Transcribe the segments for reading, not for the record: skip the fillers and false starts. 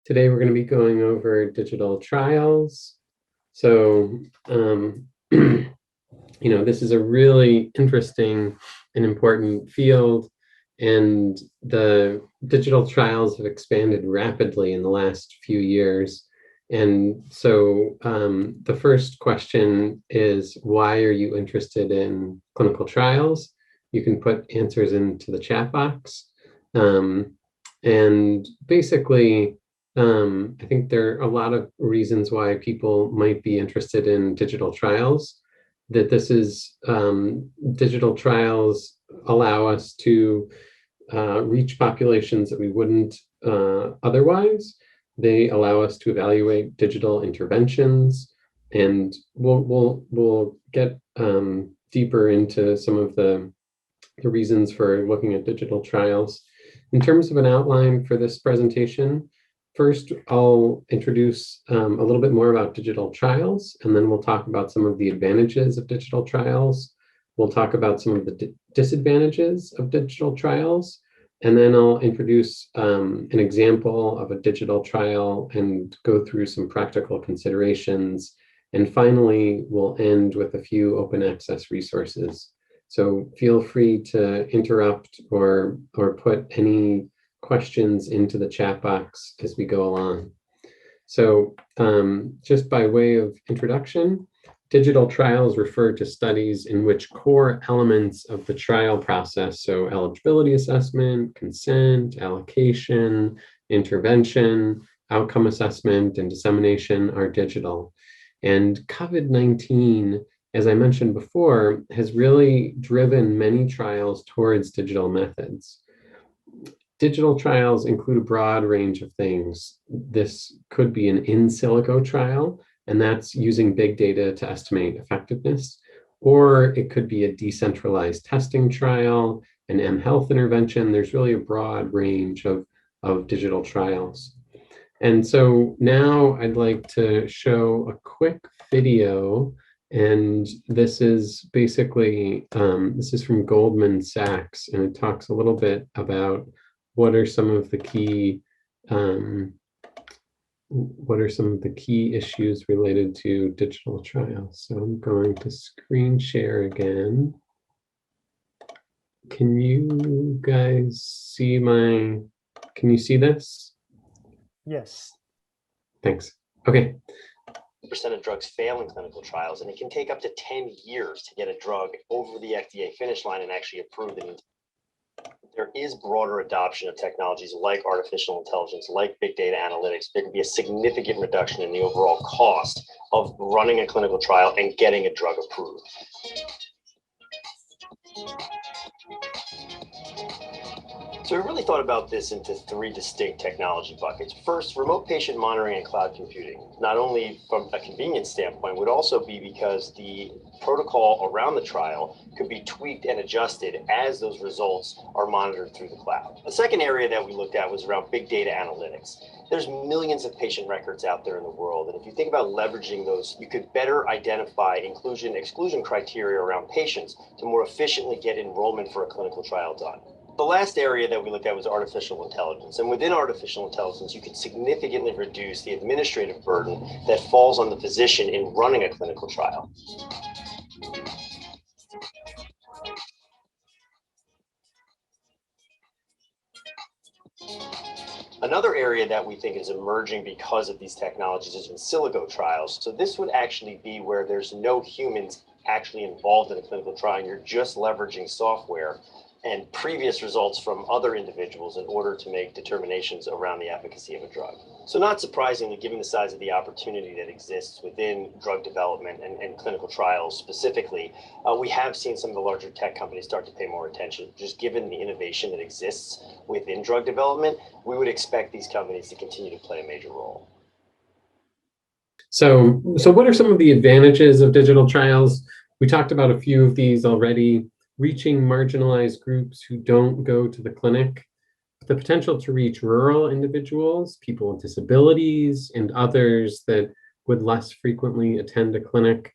Today we're going to be going over digital trials. So, this is a really interesting and important field, and the digital trials have expanded rapidly in the last few years. And so the first question is, why are you interested in clinical trials? You can put answers into the chat box. And basically, I think there are a lot of reasons why people might be interested in digital trials. That this is digital trials allow us to reach populations that we wouldn't otherwise. They allow us to evaluate digital interventions, and we'll get deeper into some of the reasons for looking at digital trials. In terms of an outline for this presentation, first, I'll introduce a little bit more about digital trials, and then we'll talk about some of the advantages of digital trials. We'll talk about some of the disadvantages of digital trials, and then I'll introduce an example of a digital trial and go through some practical considerations. And finally, we'll end with a few open access resources. So feel free to interrupt or put any questions into the chat box as we go along. So just by way of introduction, digital trials refer to studies in which core elements of the trial process, so eligibility assessment, consent, allocation, intervention, outcome assessment, and dissemination, are digital. And COVID-19, as I mentioned before, has really driven many trials towards digital methods. Digital trials include a broad range of things. This could be an in silico trial, and that's using big data to estimate effectiveness. Or it could be a decentralized testing trial, an mHealth intervention. There's really a broad range of digital trials. And so now I'd like to show a quick video. And this is basically, this is from Goldman Sachs, and it talks a little bit about what are some of the key issues related to digital trials. So I'm going to screen share again. Can you guys see can you see this? Yes. Thanks. Okay. Percent of drugs fail in clinical trials, and it can take up to 10 years to get a drug over the FDA finish line and actually approved. There is broader adoption of technologies like artificial intelligence, like big data analytics. There can be a significant reduction in the overall cost of running a clinical trial and getting a drug approved. So we really thought about this into three distinct technology buckets. First, remote patient monitoring and cloud computing, not only from a convenience standpoint, would also be because the protocol around the trial could be tweaked and adjusted as those results are monitored through the cloud. The second area that we looked at was around big data analytics. There's millions of patient records out there in the world, and if you think about leveraging those, you could better identify inclusion-exclusion criteria around patients to more efficiently get enrollment for a clinical trial done. The last area that we looked at was artificial intelligence. And within artificial intelligence, you can significantly reduce the administrative burden that falls on the physician in running a clinical trial. Another area that we think is emerging because of these technologies is in silico trials. So this would actually be where there's no humans actually involved in a clinical trial, and you're just leveraging software and previous results from other individuals in order to make determinations around the efficacy of a drug. So not surprisingly, given the size of the opportunity that exists within drug development and clinical trials specifically, we have seen some of the larger tech companies start to pay more attention. Just given the innovation that exists within drug development, we would expect these companies to continue to play a major role. So what are some of the advantages of digital trials? We talked about a few of these already. Reaching marginalized groups who don't go to the clinic, the potential to reach rural individuals, people with disabilities, and others that would less frequently attend a clinic.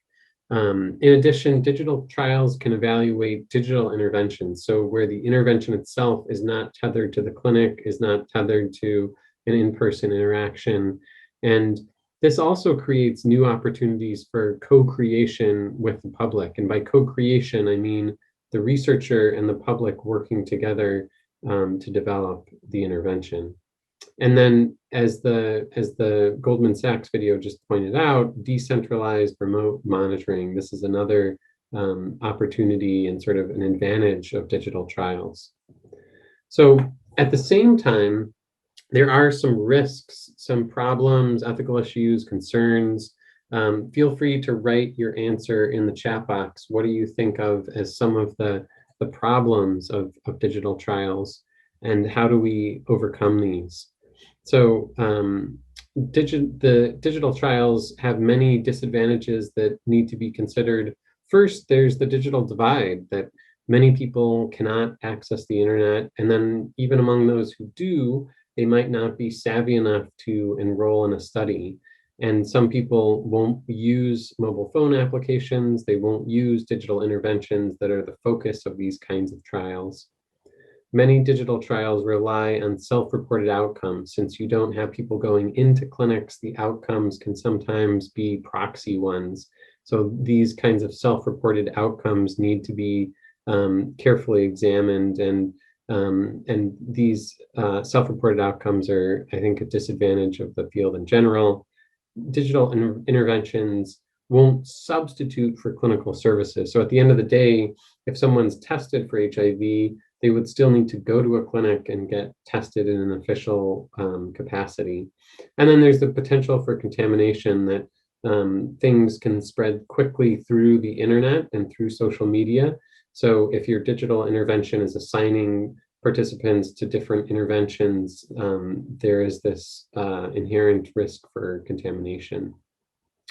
In addition, digital trials can evaluate digital interventions, so where the intervention itself is not tethered to the clinic, is not tethered to an in-person interaction. And this also creates new opportunities for co-creation with the public. And by co-creation, I mean the researcher and the public working together to develop the intervention. And then as the Goldman Sachs video just pointed out, decentralized remote monitoring, this is another opportunity and sort of an advantage of digital trials. So at the same time, there are some risks, some problems, ethical issues, concerns. Feel free to write your answer in the chat box. What do you think of as some of the problems of digital trials, and how do we overcome these? So the digital trials have many disadvantages that need to be considered. First, there's the digital divide, that many people cannot access the internet. And then even among those who do, they might not be savvy enough to enroll in a study. And some people won't use mobile phone applications. They won't use digital interventions that are the focus of these kinds of trials. Many digital trials rely on self-reported outcomes. Since you don't have people going into clinics, the outcomes can sometimes be proxy ones. So these kinds of self-reported outcomes need to be carefully examined, and these self-reported outcomes are, I think, a disadvantage of the field in general. Digital interventions won't substitute for clinical services. So at the end of the day, if someone's tested for HIV, they would still need to go to a clinic and get tested in an official capacity. And then there's the potential for contamination, that things can spread quickly through the internet and through social media. So if your digital intervention is assigning participants to different interventions, there is this inherent risk for contamination.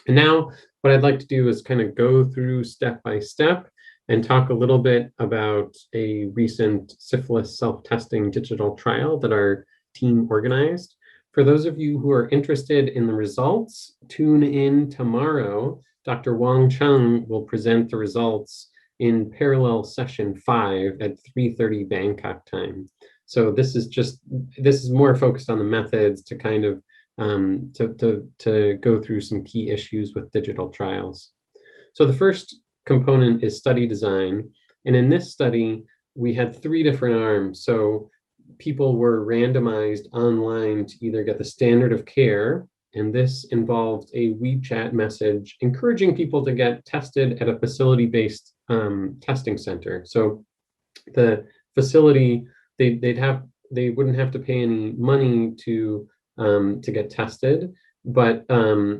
And now what I'd like to do is kind of go through step by step and talk a little bit about a recent syphilis self-testing digital trial that our team organized. For those of you who are interested in the results, tune in tomorrow. Dr. Wong Chung will present the results in parallel session 5 at 3:30 Bangkok time. So this is more focused on the methods to kind of to go through some key issues with digital trials. So the first component is study design. And in this study, we had 3 different arms. So people were randomized online to either get the standard of care, and this involved a WeChat message encouraging people to get tested at a facility-based testing center. So the facility, they wouldn't have to pay any money to get tested, but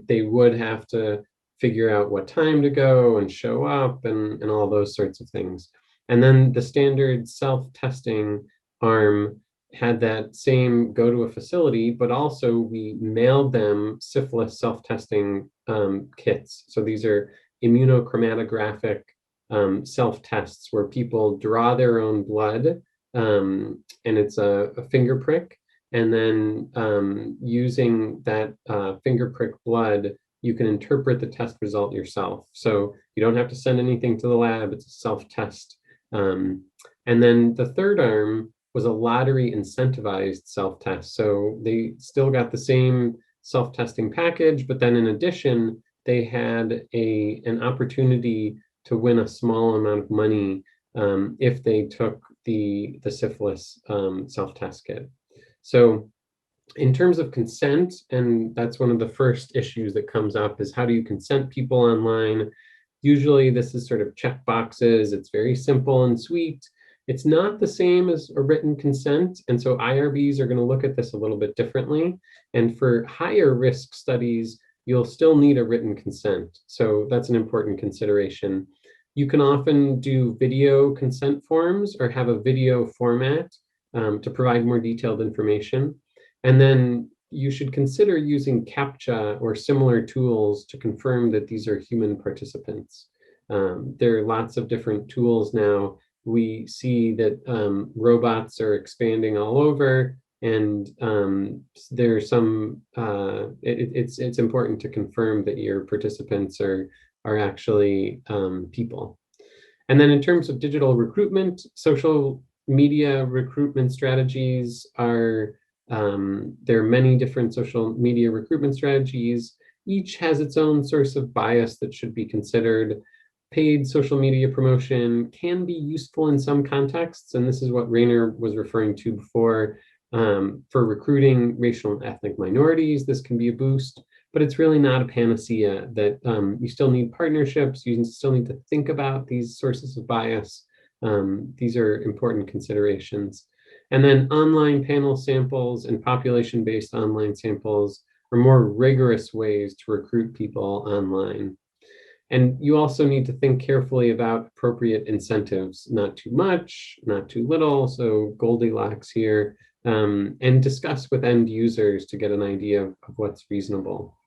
they would have to figure out what time to go and show up and all those sorts of things. And then the standard self-testing arm had that same go to a facility, but also we mailed them syphilis self-testing kits. So these are immunochromatographic self-tests where people draw their own blood, and it's a finger prick. And then using that finger prick blood, you can interpret the test result yourself. So you don't have to send anything to the lab, it's a self-test. And then the third arm was a lottery incentivized self-test. So they still got the same self-testing package, but then in addition, they had an opportunity to win a small amount of money if they took the syphilis self-test kit. So in terms of consent, and that's one of the first issues that comes up, is how do you consent people online? Usually this is sort of check boxes. It's very simple and sweet. It's not the same as a written consent. And so IRBs are going to look at this a little bit differently. And for higher risk studies, you'll still need a written consent. So that's an important consideration. You can often do video consent forms or have a video format to provide more detailed information. And then you should consider using CAPTCHA or similar tools to confirm that these are human participants. There are lots of different tools now. We see that robots are expanding all over, and there's some, it's important to confirm that your participants are actually people. And then in terms of digital recruitment, social media recruitment strategies are There are many different social media recruitment strategies. Each has its own source of bias that should be considered. Paid social media promotion can be useful in some contexts, and this is what Rainer was referring to before. For recruiting racial and ethnic minorities, this can be a boost, but it's really not a panacea. That you still need partnerships, you still need to think about these sources of bias. These are important considerations. And then online panel samples and population-based online samples are more rigorous ways to recruit people online. And you also need to think carefully about appropriate incentives, not too much, not too little, so Goldilocks here, and discuss with end users to get an idea of what's reasonable.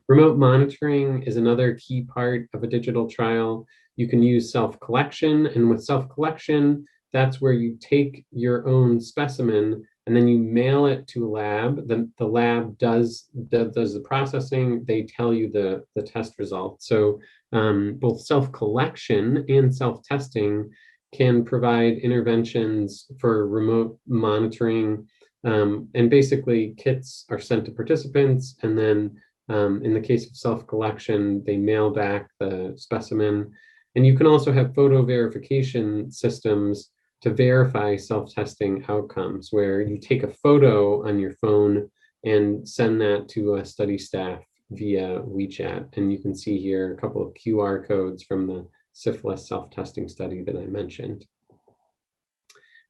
Remote monitoring is another key part of a digital trial. You can use self-collection, and with self-collection, that's where you take your own specimen and then you mail it to a lab. The lab does the processing. They tell you the test results. So both self-collection and self-testing can provide interventions for remote monitoring. And basically, kits are sent to participants, and then in the case of self-collection, they mail back the specimen. And you can also have photo verification systems to verify self-testing outcomes, where you take a photo on your phone and send that to a study staff via WeChat. And you can see here a couple of QR codes from the syphilis self-testing study that I mentioned.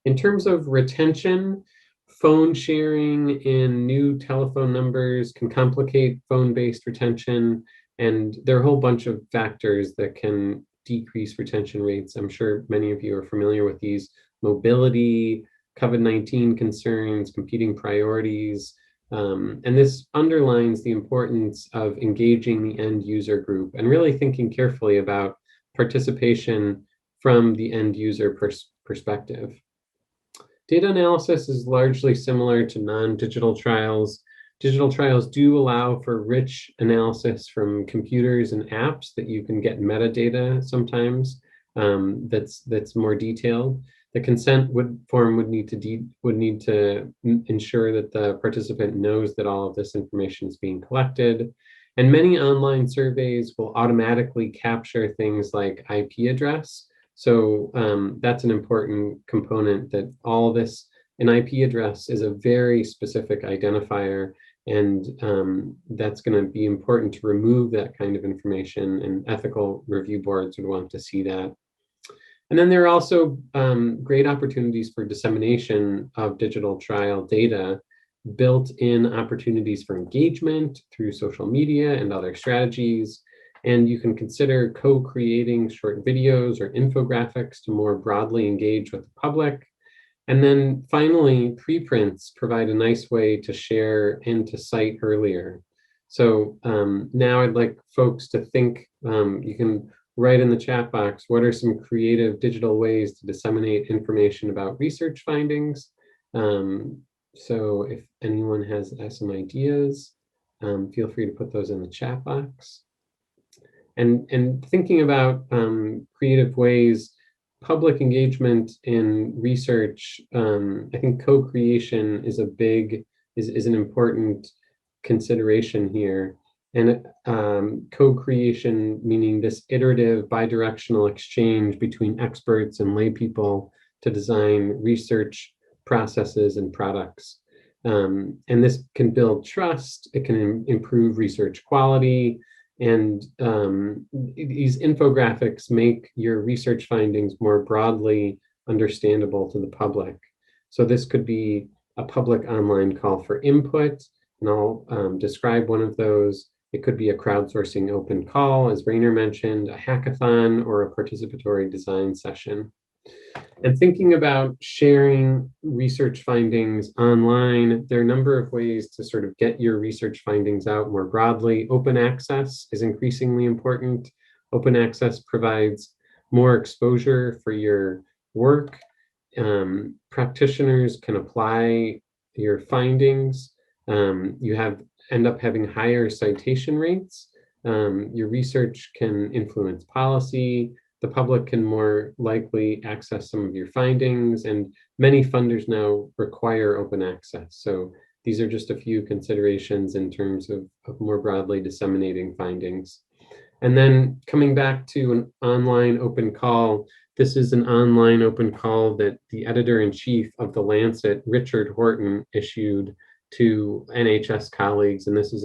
In terms of retention, phone sharing and new telephone numbers can complicate phone-based retention, and there are a whole bunch of factors that can decrease retention rates. I'm sure many of you are familiar with these: mobility, COVID-19 concerns, competing priorities, and this underlines the importance of engaging the end user group and really thinking carefully about participation from the end user perspective. Data analysis is largely similar to non-digital trials. Digital trials do allow for rich analysis from computers and apps that you can get metadata sometimes that's more detailed. The consent form would need to ensure that the participant knows that all of this information is being collected. And many online surveys will automatically capture things like IP address. So that's an important component, that all this, an IP address is a very specific identifier, and that's going to be important to remove that kind of information, and ethical review boards would want to see that. And then there are also great opportunities for dissemination of digital trial data, built-in opportunities for engagement through social media and other strategies. And you can consider co-creating short videos or infographics to more broadly engage with the public. And then finally, preprints provide a nice way to share and to cite earlier. So now I'd like folks to think, you can write in the chat box, what are some creative digital ways to disseminate information about research findings? So if anyone has some ideas, feel free to put those in the chat box. And thinking about creative ways, public engagement in research, I think co-creation is an important consideration here. And co-creation, meaning this iterative bidirectional exchange between experts and lay people to design research processes and products. And this can build trust, it can improve research quality, and these infographics make your research findings more broadly understandable to the public. So this could be a public online call for input, and I'll describe one of those. It could be a crowdsourcing open call, as Rainer mentioned, a hackathon, or a participatory design session. And thinking about sharing research findings online, there are a number of ways to sort of get your research findings out more broadly. Open access is increasingly important. Open access provides more exposure for your work. Practitioners can apply your findings. You end up having higher citation rates. Your research can influence policy. the public can more likely access some of your findings, and many funders now require open access. So these are just a few considerations in terms of more broadly disseminating findings. And then coming back to an online open call, this is an online open call that the editor-in-chief of The Lancet, Richard Horton, issued to NHS colleagues. And this is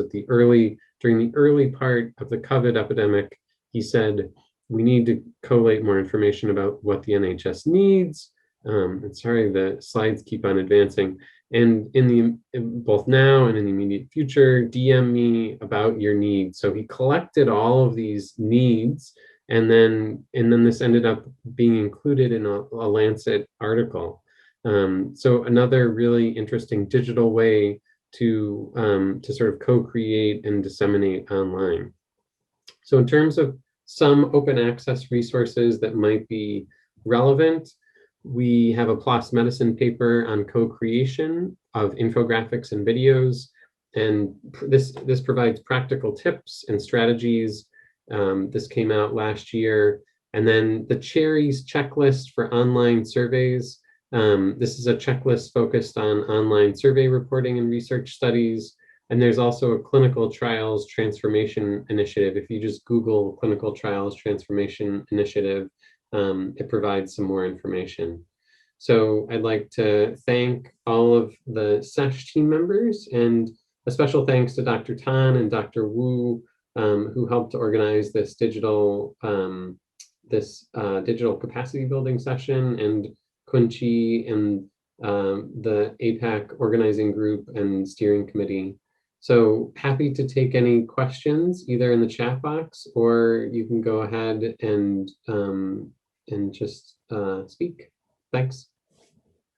during the early part of the COVID epidemic. He said, we need to collate more information about what the NHS needs. And sorry, the slides keep on advancing. And both now and in the immediate future, DM me about your needs. So he collected all of these needs, and then this ended up being included in a Lancet article. So another really interesting digital way to sort of co-create and disseminate online. So in terms of some open access resources that might be relevant, we have a PLOS Medicine paper on co-creation of infographics and videos. And this provides practical tips and strategies. This came out last year. And then the Cherries checklist for online surveys. This is a checklist focused on online survey reporting and research studies. And there's also a clinical trials transformation initiative. If you just Google clinical trials transformation initiative, it provides some more information. So I'd like to thank all of the SESH team members, and a special thanks to Dr. Tan and Dr. Wu, who helped to organize this digital capacity building session, and Kunchi and the APACC organizing group and steering committee. So happy to take any questions either in the chat box, or you can go ahead and just speak. Thanks.